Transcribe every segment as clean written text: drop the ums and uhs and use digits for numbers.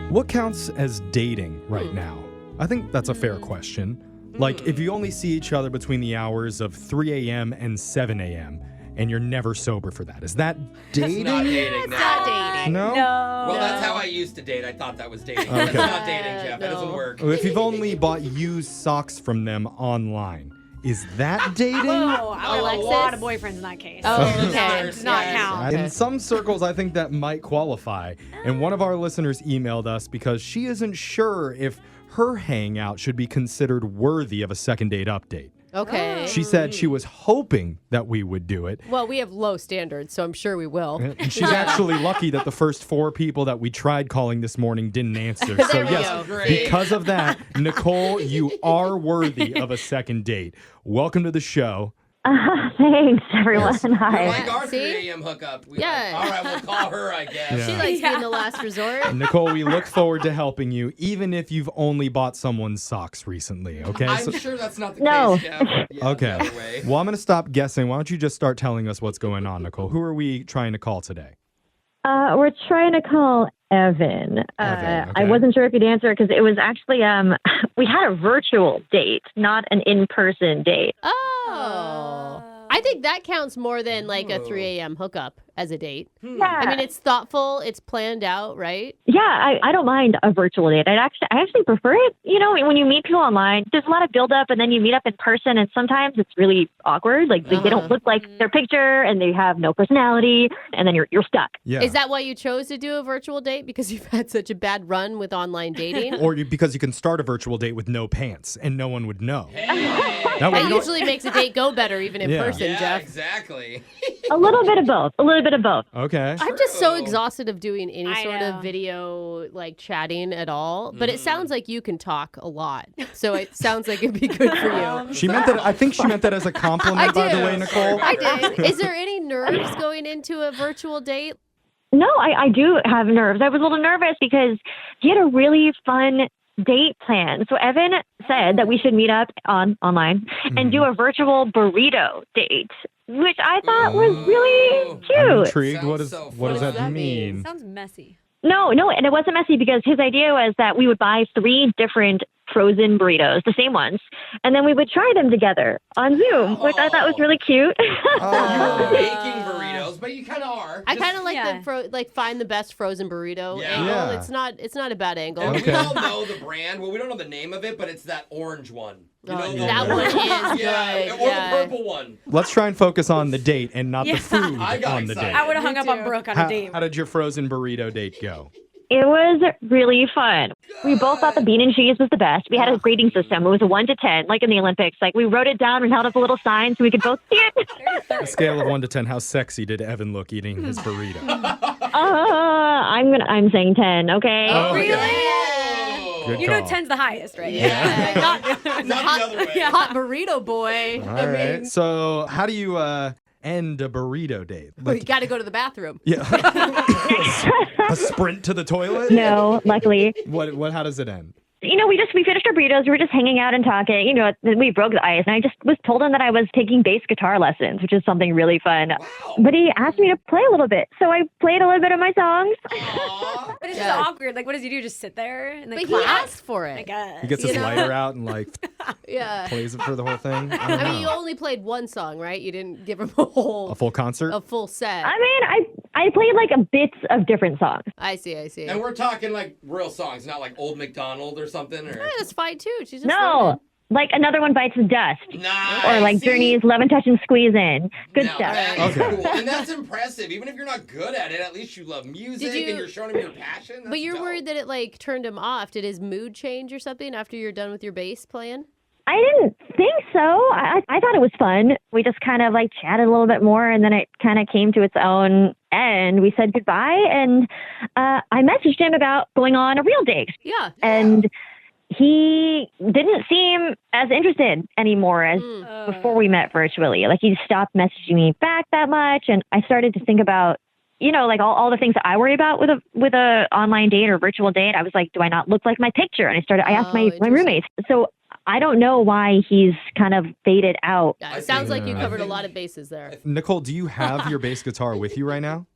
What counts as dating right now? I think that's a fair question. Like, if you only see each other between the hours of 3 a.m. and 7 a.m., and you're never sober for that, is that dating? That's not dating. It's not dating. No? Well, that's how I used to date. I thought that was dating. Okay. That's not dating, Jeff. That doesn't work. If you've only bought used socks from them online, is that dating? Oh, I have Alexis? a lot of boyfriends in that case. Oh, It okay. does not count. In some circles, I think that might qualify. And one of our listeners emailed us because she isn't sure if her hangout should be considered worthy of a second date update. Okay. She said she was hoping that we would do it. Well, we have low standards, so I'm sure we will. And she's actually lucky that the first 4 people that we tried calling this morning didn't answer. So There we yes, go. Great. because of that, Nicole, you are worthy of a second date. Welcome to the show. Thanks, everyone. You're Hi. like our See? 3 a.m. hookup. Yeah. All right, we'll call her, I guess. Yeah. She likes being the last resort. Nicole, we look forward to helping you, even if you've only bought someone's socks recently, okay? I'm sure that's not the No. case, Jeff. Yeah, Okay. the other way. Well, I'm going to stop guessing. Why don't you just start telling us what's going on, Nicole? Who are we trying to call today? We're trying to call Evan. Evan, I okay. wasn't sure if you'd answer because it was actually we had a virtual date, not an in-person date. Oh. I think that counts more than like a 3 a.m. hookup as a date. Yeah, I mean, it's thoughtful, it's planned out, right? yeah, I don't mind a virtual date. I actually prefer it. You know, when you meet people online, there's a lot of build-up, and then you meet up in person, and sometimes it's really awkward. Like they don't look like their picture, and they have no personality, and then you're stuck. Yeah. Is that why you chose to do a virtual date? Because you've had such a bad run with online dating? Or because you can start a virtual date with no pants and no one would know. That way That you don't- usually makes a date go better even in Yeah. person, Yeah, Jeff. exactly. A little bit of both. A little bit of both. Okay. I'm just so True. exhausted of doing any I sort know. of video, like chatting at all. But it sounds like you can talk a lot. So it sounds like it'd be good for you. She meant that. I think she meant that as a compliment, by the do. way, Nicole. I did. Is there any nerves going into a virtual date? No, I do have nerves. I was a little nervous because he had a really fun date plan. So Evan said that we should meet up online and do a virtual burrito date, which I thought was really Ooh. cute. I'm intrigued. Sounds What does so what does fun. that mean? Sounds messy. No, and it wasn't messy because his idea was that we would buy 3 different frozen burritos, the same ones, and then we would try them together on Zoom, which I thought was really cute. Oh. Making burritos, but you kind of are. I Just- kind of like Yeah. the find the best frozen burrito Yeah. angle. Yeah. It's not a bad angle. And Okay. we all know the brand. Well, we don't know the name of it, but it's that orange one. You know, Oh, the that one is yeah, good, or yeah. the purple one. Let's try and focus on the date and not Yeah. the food I got on the excited. date. I would have hung Me up on too. Brooke on How, a date. how did your frozen burrito date go? It was really fun. We both thought the bean and cheese was the best. We had a grading system. It was a 1 to 10, like in the Olympics. Like we wrote it down and held up a little sign so we could both see it. A scale of 1 to 10, how sexy did Evan look eating his burrito? I'm saying 10. Okay. Oh, Really? Oh. Good You know call. 10's the highest, right? Yeah. Not, Not the other way. Hot burrito boy. All right. So how do you end a burrito date? You got to go to the bathroom. Yeah. A sprint to the toilet? No, luckily. What? How does it end? You know, we finished our burritos. We were just hanging out and talking. You know, we broke the ice, and I just was told him that I was taking bass guitar lessons, which is something really fun. Wow. But he asked me to play a little bit, so I played a little bit of my songs. Aw. but it's Yeah. just awkward. Like, what does he do? Just sit there and then But he clap? asked for I it. guess. He gets his lighter out and like Yeah. plays it for the whole thing. I don't I mean, you know. only played one song, right? You didn't give him a A full concert? full set. I mean, I played like a bits of different songs. I see. And we're talking like real songs, not like Old MacDonald or something. Or Yeah, that's fine too. She's just No, like Another One Bites the Dust. nice. Or like See? Journey's Love and Touch and Squeeze In. Good Now, stuff. that is Okay. cool. And that's impressive. Even if you're not good at it, at least you love music Did you- and you're showing him your passion. But That's you're dope. worried that it like turned him off. Did his mood change or something after you're done with your bass playing? I didn't think so. I thought it was fun. We just kind of like chatted a little bit more, and then it kind of came to its own end. We said goodbye, and I messaged him about going on a real date. Yeah. And he didn't seem as interested anymore as before we met virtually. Like he stopped messaging me back that much, and I started to think about, you know, like all the things that I worry about with a online date or virtual date. I was like, do I not look like my picture? And I asked Oh, my interesting. roommates. So I don't know why he's kind of faded out. Yeah, I it sounds think- like you I covered a think- lot of bases there. Nicole, do you have your bass guitar with you right now?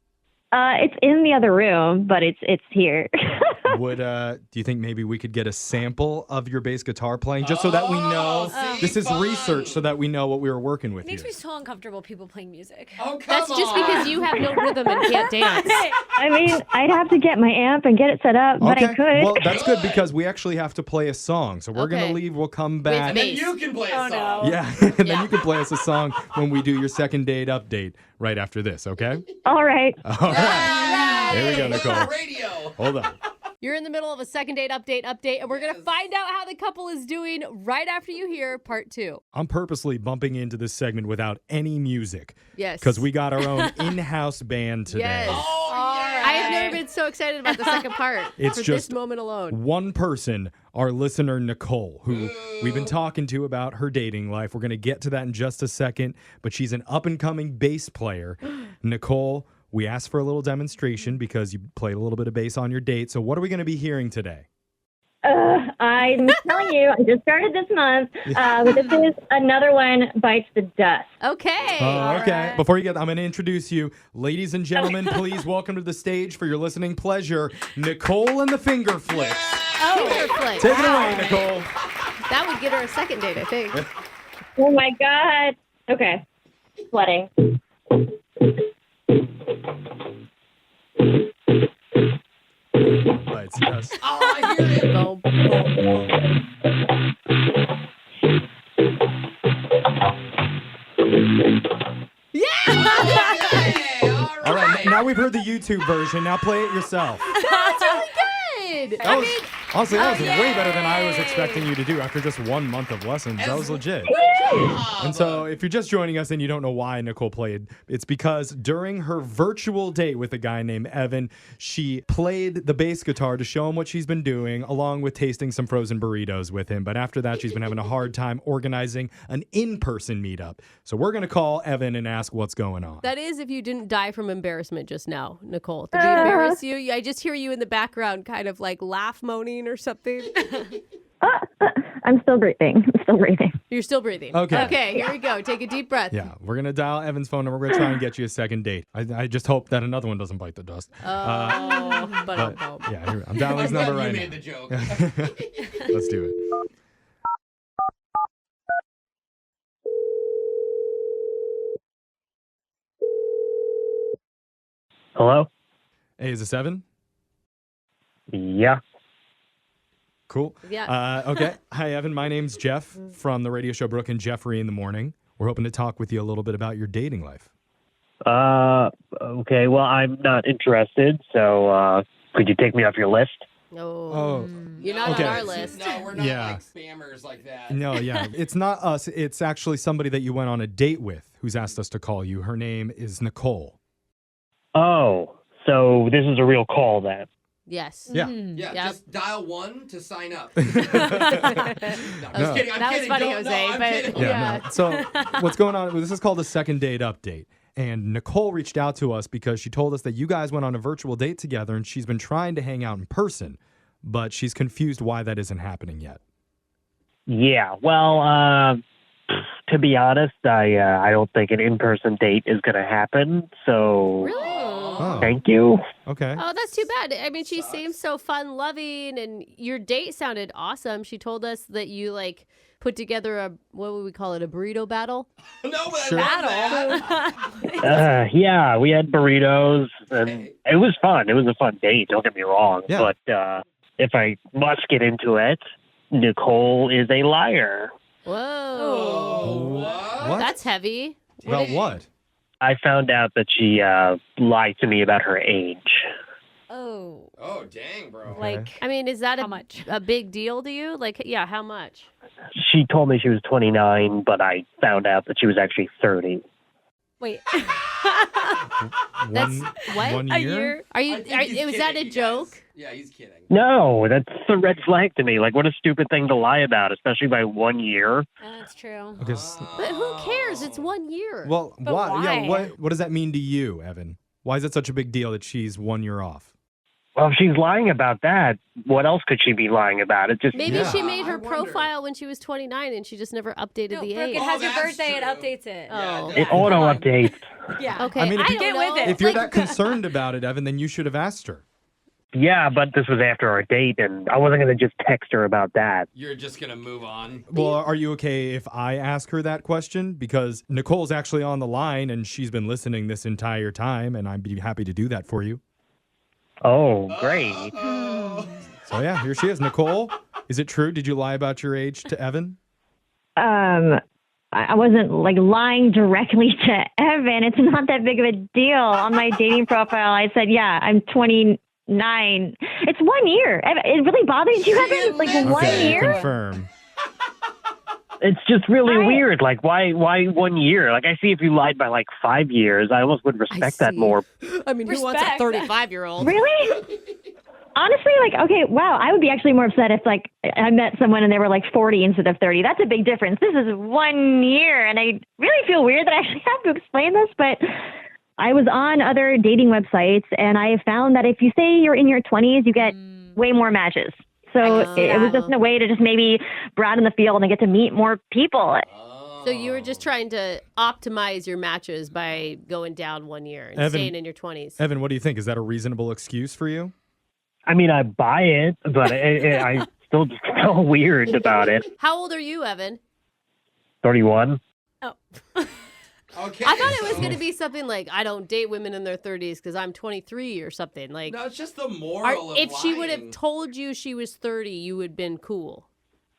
It's in the other room, but it's here. Do you think maybe we could get a sample of your bass guitar playing just so that we know? This is research so that we know what we were working with It makes here. me so uncomfortable people playing music. Oh, come That's just because you have no rhythm and can't dance. I mean, I'd have to get my amp and get it set up, but I could. Well, that's good because we actually have to play a song. So we're going Okay. to leave. We'll come back. And then you can play a song. no. Yeah, and then you can play us a song when we do your second date update right after this, okay? All right. All right. There we go, Nicole. Radio. Hold on. You're in the middle of a second date update, and we're going to find out how the couple is doing right after you hear part 2. I'm purposely bumping into this segment without any music. Yes. Because we got our own in-house band today. Yes. Oh, yeah. I have never been so excited about the second part It's for just this moment alone. one person, our listener, Nicole, who we've been talking to about her dating life. We're going to get to that in just a second, but she's an up-and-coming bass player. Nicole, we asked for a little demonstration because you played a little bit of bass on your date. So what are we going to be hearing today? I'm telling you, I just started this month. This is Another One Bites the Dust. Okay. Okay. Before you get, I'm going to introduce you. Ladies and gentlemen, please welcome to the stage for your listening pleasure, Nicole and the Finger Flicks. Finger flick. Take it away, Nicole. That would get her a second date, I think. Oh my God. Okay. Sweating. Bites the dust. Oh, I hear it. Boom, boom. Okay, All right, now we've heard the YouTube version. Now play it yourself. That's really good. That was, honestly, that was way better than I was expecting you to do after just 1 month of lessons. That was legit. And so if you're just joining us and you don't know why Nicole played, it's because during her virtual date with a guy named Evan, she played the bass guitar to show him what she's been doing, along with tasting some frozen burritos with him. But after that, she's been having a hard time organizing an in-person meetup. So we're going to call Evan and ask what's going on. That is if you didn't die from embarrassment just now, Nicole. Did we embarrass you? I just hear you in the background kind of like laugh moaning or something. I'm still breathing. You're still breathing. Okay. Okay, here we go. Take a deep breath. Yeah, we're going to dial Evan's phone number. We're going to try and get you a second date. I just hope that another one doesn't bite the dust. But Yeah, I'm dialing his number right You now. made the joke. Let's do it. Hello? Hey, is this Evan? Yeah. Cool. Yeah. Okay. Hi, Evan. My name's Jeff from the radio show Brooke and Jeffrey in the Morning. We're hoping to talk with you a little bit about your dating life. Okay. Well, I'm not interested, so could you take me off your list? Oh. You're not Okay. on our list. No, we're not Yeah. like spammers like that. No, yeah. It's not us. It's actually somebody that you went on a date with who's asked us to call you. Her name is Nicole. Oh, so this is a real call then. Yes. Yeah. Yeah, Yep. just dial 1 to sign up. No, I'm just kidding. I'm That was kidding. funny, Don't- Jose, I'm but- kidding. Yeah. No. So what's going on? This is called a second date update. And Nicole reached out to us because she told us that you guys went on a virtual date together and she's been trying to hang out in person, but she's confused why that isn't happening yet. Yeah. Well, to be honest, I don't think an in-person date is going to happen. So Really? Oh, thank you. okay. Oh, that's too bad. I mean, she seems so fun loving, and your date sounded awesome. She told us that you like put together a, what would we call it, a burrito battle? No, but Sure. I love that. Yeah, we had burritos, and it was fun. It was a fun date, don't get me wrong. Yeah. But if I must get into it, Nicole is a liar. Whoa. Oh, what? What? That's heavy. About what? I found out that she lied to me about her age. Oh, Oh, dang, bro. like I mean, is that how much? a big deal to you? Like, yeah, how much? She told me she was 29, but I found out that she was actually 30. Wait, That's what? 1 a year? year? Are you? I think he's Was that kidding, a you joke? guys. Yeah, he's kidding. No, that's a red flag to me. Like, what a stupid thing to lie about, especially by 1 year. That's true. Okay. But who cares? It's 1 year. Well, But why? Yeah. why? What does that mean to you, Evan? Why is it such a big deal that she's 1 year off? Well, if she's lying about that, what else could she be lying about? It just Maybe Yeah. she made her I wonder. profile when she was 29 and she just never updated No, the Brooke, age. it has your that's birthday. It true. updates it. Oh. it come auto on. updates. Yeah. Okay, I mean, if I you- get with it. If you're that concerned about it, Evan, then you should have asked her. Yeah, but this was after our date, and I wasn't going to just text her about that. You're just gonna move on. Well, are you okay if I ask her that question? Because Nicole's actually on the line and she's been listening this entire time, and I'd be happy to do that for you. Oh, great. So yeah, here she is. Nicole, is it true? Did you lie about your age to Evan? I wasn't like lying directly to Evan. It's not that big of a deal. On my dating profile, I said, yeah, I'm 29. It's 1 year. It really bothers you, Evan? Like 1 year? Confirm. It's just really weird. Like, why 1 year? Like, I see if you lied by like 5 years, I almost would respect that see. more. I mean, who wants a Respect. 35-year-old? Really? Honestly, like, okay, wow, I would be actually more upset if, like, I met someone and they were, like, 40 instead of 30. That's a big difference. This is 1 year, and I really feel weird that I actually have to explain this, but I was on other dating websites, and I found that if you say you're in your 20s, you get way more matches. So it was just a way to just maybe broaden the field and get to meet more people. So you were just trying to optimize your matches by going down 1 year and Evan- staying in your 20s. Evan, what do you think? Is that a reasonable excuse for you? I mean, I buy it, but I still just feel weird about it. How old are you, Evan? 31. Oh. Okay. I thought it was so- going to be something like, I don't date women in their 30s because I'm 23 or something. Like, No, it's just the moral of if she would have lying. told you she was 30, you would have been cool.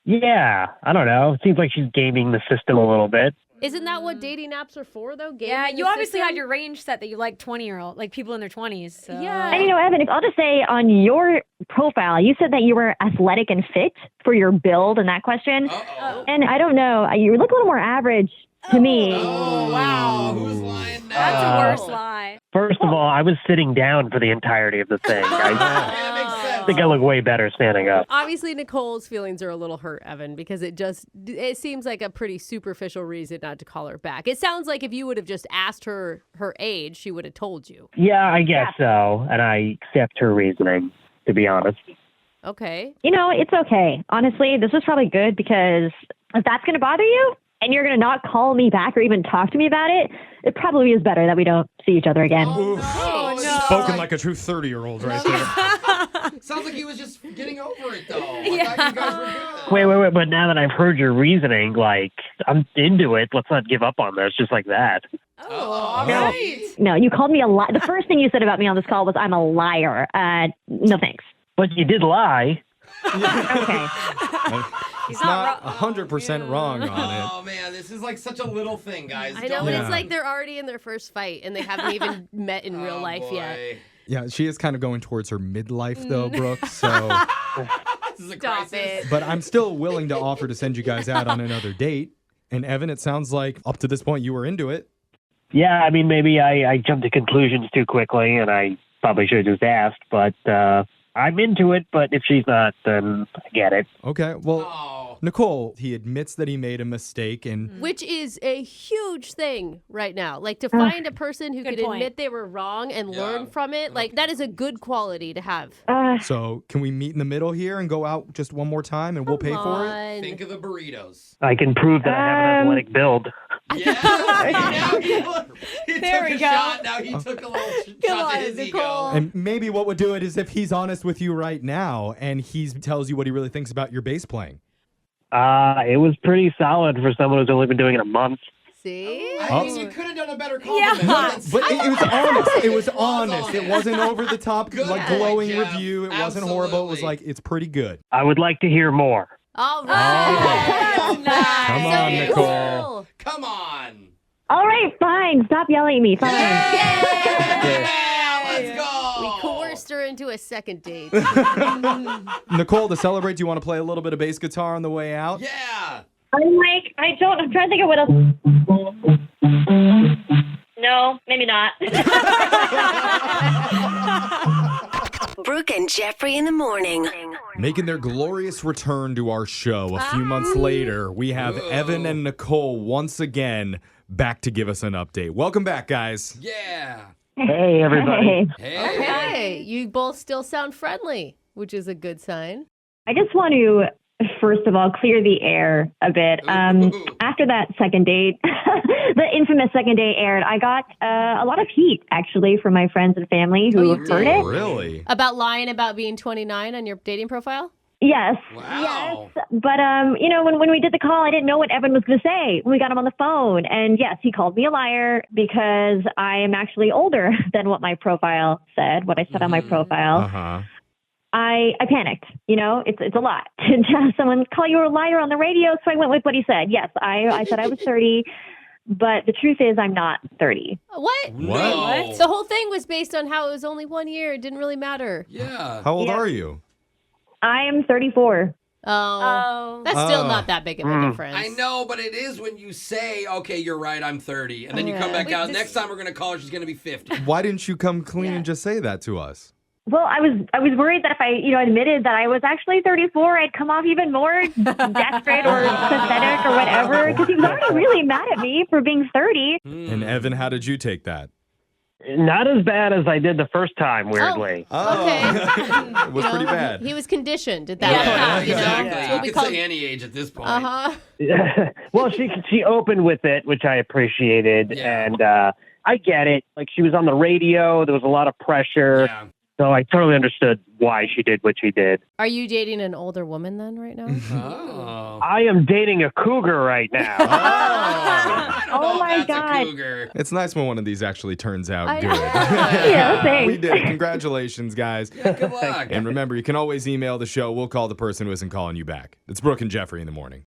Yeah, I don't know. It seems like she's gaming the system a little bit. Isn't that what dating apps are for, though? Yeah, Gaming you the obviously system? had your range set that you like 20-year-old, like people in their 20s. So. Yeah. And, Evan, if I'll just say on your profile, you said that you were athletic and fit for your build in that question. Uh-oh. And I don't know, you look a little more average to me. Oh, wow. Who's lying now? That's a worse lie. First of all, I was sitting down for the entirety of the thing. I That makes sense. think I look way better standing up. Obviously, Nicole's feelings are a little hurt, Evan, because it seems like a pretty superficial reason not to call her back. It sounds like if you would have just asked her age, she would have told you. Yeah, I guess so. And I accept her reasoning, to be honest. Okay. It's okay. Honestly, this was probably good because if that's going to bother you and you're going to not call me back or even talk to me about it, it probably is better that we don't see each other again. Oof. Oh, no. Spoken like a true 30-year-old right there. Sounds like he was just getting over it, though. I thought you guys were good. Wait. But now that I've heard your reasoning, like, I'm into it. Let's not give up on this just like that. Oh, all right. No, you called me a liar. The first thing you said about me on this call was I'm a liar. No thanks. But you did lie. Okay. It's not 100% wrong on it. Oh, man, this is like such a little thing, guys. I know, Don't- but Yeah. it's like they're already in their first fight and they haven't even met in real Oh, life yet. boy. Yeah, she is kind of going towards her midlife though, Brooke. So, This is a Stop crisis. it. but I'm still willing to offer to send you guys out on another date. And Evan, it sounds like up to this point you were into it. Yeah, I mean, maybe I jumped to conclusions too quickly, and I probably should have just asked. But I'm into it, but if she's not, then I get it. Okay, well, Oh. Nicole, he admits that he made a mistake, and Which is a huge thing right now. Like to find a person who Good could point. admit they were wrong and Yeah. learn from it, like that is a good quality to have. so can we meet in the middle here and go out just one more time, and we'll pay for it? Fun. Think of the burritos. I can prove that I have an athletic build. Yeah. Now he There took we a go. shot. Now he took a little shot to on, his Nicole. ego. And maybe what would do it is if he's honest with you right now and he tells you what he really thinks about your bass playing. It was pretty solid for someone who's only been doing it a month. See? I mean, you could have done a better compliment. Yeah. That's- But it was honest. It was honest. honest. It wasn't over the top, Good like point, glowing Jeff. review. It wasn't horrible. It was Absolutely. like, it's pretty good. I would like to hear more. All Oh, right. nice. Come So on, Nicole. Nicole. Come on. All right, fine. Stop yelling at me. Fine. Yeah, let's go. We coerced her into a second date. Nicole, to celebrate, do you want to play a little bit of bass guitar on the way out? Yeah. I'm trying to think of what else. No, maybe not. Brooke and Jeffrey in the morning. Making their glorious return to our show a few months later, we have Evan and Nicole once again back to give us an update. Welcome back, guys. Yeah. Hey, everybody. Hey, Hey. Hey, you both still sound friendly, which is a good sign. I just want to first of all, clear the air a bit. After that second date, the infamous second date aired, I got a lot of heat, actually, from my friends and family who heard it. Really? About lying about being 29 on your dating profile? Yes. Wow. Yes. But, when we did the call, I didn't know what Evan was going to say when we got him on the phone. And yes, he called me a liar because I am actually older than what my profile said, what I said on my profile. Uh-huh. I panicked. It's a lot to have someone call you a liar on the radio. So I went with what he said. Yes, I said I was 30, but the truth is I'm not 30. What? No. The whole thing was based on how it was only 1 year. It didn't really matter. Yeah. How old are you? I am 34. Oh. That's still not that big of a difference. I know, but it is when you say, okay, you're right, I'm 30. And then you come back out. Next time we're going to call her, she's going to be 50. Why didn't you come clean and just say that to us? Well, I was worried that if I, admitted that I was actually 34, I'd come off even more desperate or pathetic or whatever. Because he was already really mad at me for being 30. And Evan, how did you take that? Not as bad as I did the first time, weirdly. Okay. It was pretty bad. He was conditioned at that point. Exactly. That's what we You call could say any age at this point. Well, she opened with it, which I appreciated. Yeah. And I get it. Like, she was on the radio. There was a lot of pressure. Yeah. So I totally understood why she did what she did. Are you dating an older woman then right now? Oh. I am dating a cougar right now. I don't know Oh my if that's God. a cougar. It's nice when one of these actually turns out I good. know. Yeah, thanks. We did it. Congratulations, guys. Good luck. And remember, you can always email the show. We'll call the person who isn't calling you back. It's Brooke and Jeffrey in the morning.